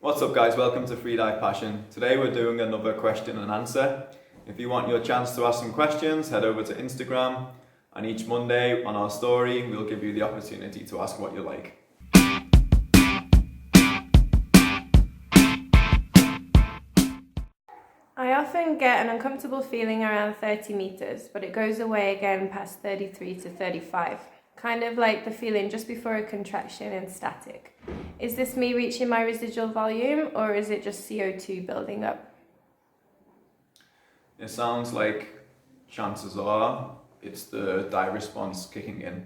What's up guys, welcome to Freedive Passion. Today we're doing another question and answer. If you want your chance to ask some questions, head over to Instagram, and each Monday on our story we'll give you the opportunity to ask what you like. I often get an uncomfortable feeling around 30 meters, but it goes away again past 33 to 35. Kind of like the feeling just before a contraction in static. Is this me reaching my residual volume, or is it just CO2 building up? It sounds like chances are it's the dive response kicking in.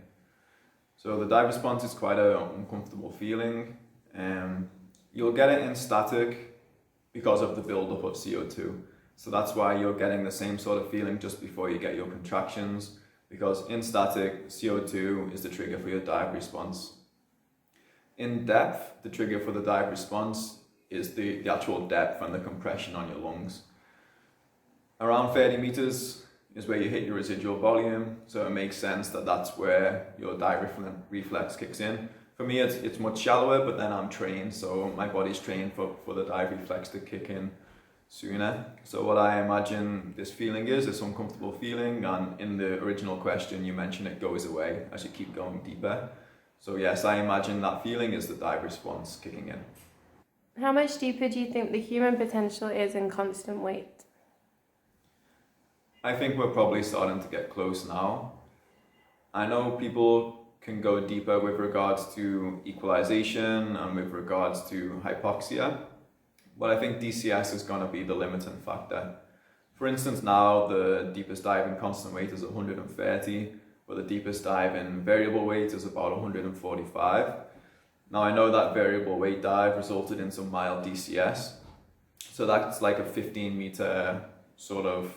So the dive response is quite an uncomfortable feeling. You'll get it in static because of the buildup of CO2. So that's why you're getting the same sort of feeling just before you get your contractions, because in static, CO2 is the trigger for your dive response. In depth, the trigger for the dive response is the actual depth and the compression on your lungs. Around 30 meters is where you hit your residual volume, so it makes sense that that's where your dive reflex kicks in. For me, it's much shallower, but then I'm trained, so my body's trained for the dive reflex to kick in sooner. So what I imagine this feeling is this uncomfortable feeling, and in the original question you mentioned it goes away as you keep going deeper. So yes, I imagine that feeling is the dive response kicking in. How much deeper do you think the human potential is in constant weight? I think we're probably starting to get close now. I know people can go deeper with regards to equalization and with regards to hypoxia, but I think DCS is going to be the limiting factor. For instance, now the deepest dive in constant weight is 130, but the deepest dive in variable weight is about 145. Now I know that variable weight dive resulted in some mild DCS, so that's like a 15 meter sort of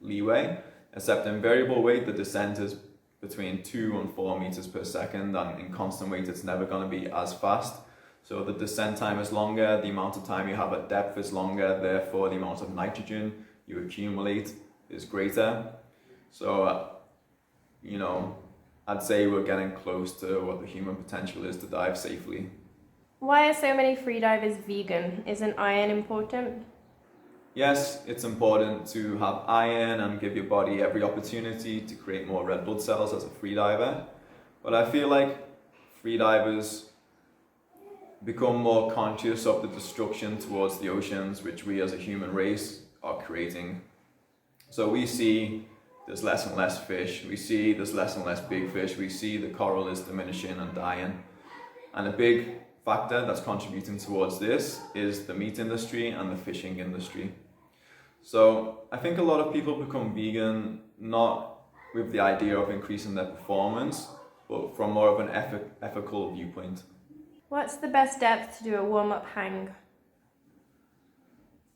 leeway, except in variable weight the descent is between 2 and 4 meters per second, and in constant weight it's never going to be as fast. So the descent time is longer, the amount of time you have at depth is longer, therefore the amount of nitrogen you accumulate is greater. So I'd say we're getting close to what the human potential is to dive safely. Why are so many freedivers vegan? Isn't iron important? Yes, it's important to have iron and give your body every opportunity to create more red blood cells as a freediver. But I feel like freedivers become more conscious of the destruction towards the oceans, which we as a human race are creating. So we see there's less and less fish, we see there's less and less big fish, we see the coral is diminishing and dying. And a big factor that's contributing towards this is the meat industry and the fishing industry. So I think a lot of people become vegan not with the idea of increasing their performance, but from more of an ethical viewpoint. What's the best depth to do a warm-up hang?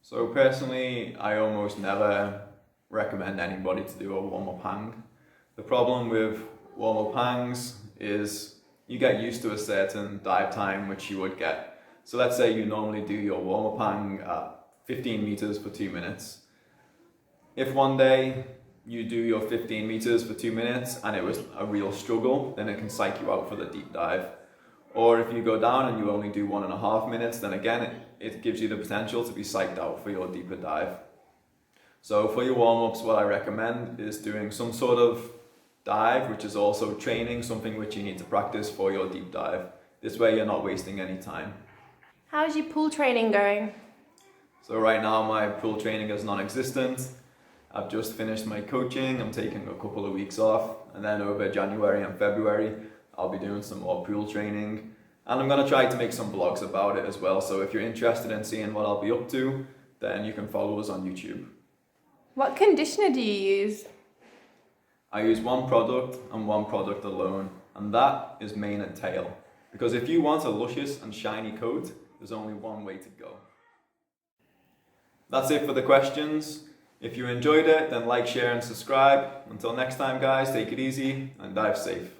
So personally, I almost never recommend anybody to do a warm-up hang. The problem with warm-up hangs is you get used to a certain dive time which you would get. So let's say you normally do your warm-up hang at 15 meters for 2 minutes. If one day you do your 15 meters for 2 minutes and it was a real struggle, then it can psych you out for the deep dive. Or if you go down and you only do 1.5 minutes, then again it gives you the potential to be psyched out for your deeper dive. So for your warm-ups, what I recommend is doing some sort of dive which is also training, something which you need to practice for your deep dive. This way you're not wasting any time. How's your pool training going? So right now my pool training is non-existent. I've just finished my coaching, I'm taking a couple of weeks off, and then over January and February I'll be doing some more pool training, and I'm going to try to make some vlogs about it as well. So if you're interested in seeing what I'll be up to, then you can follow us on YouTube. What conditioner do you use? I use one product and one product alone, and that is mane and tail. Because if you want a luscious and shiny coat, there's only one way to go. That's it for the questions. If you enjoyed it, then like, share and subscribe. Until next time guys, take it easy and dive safe.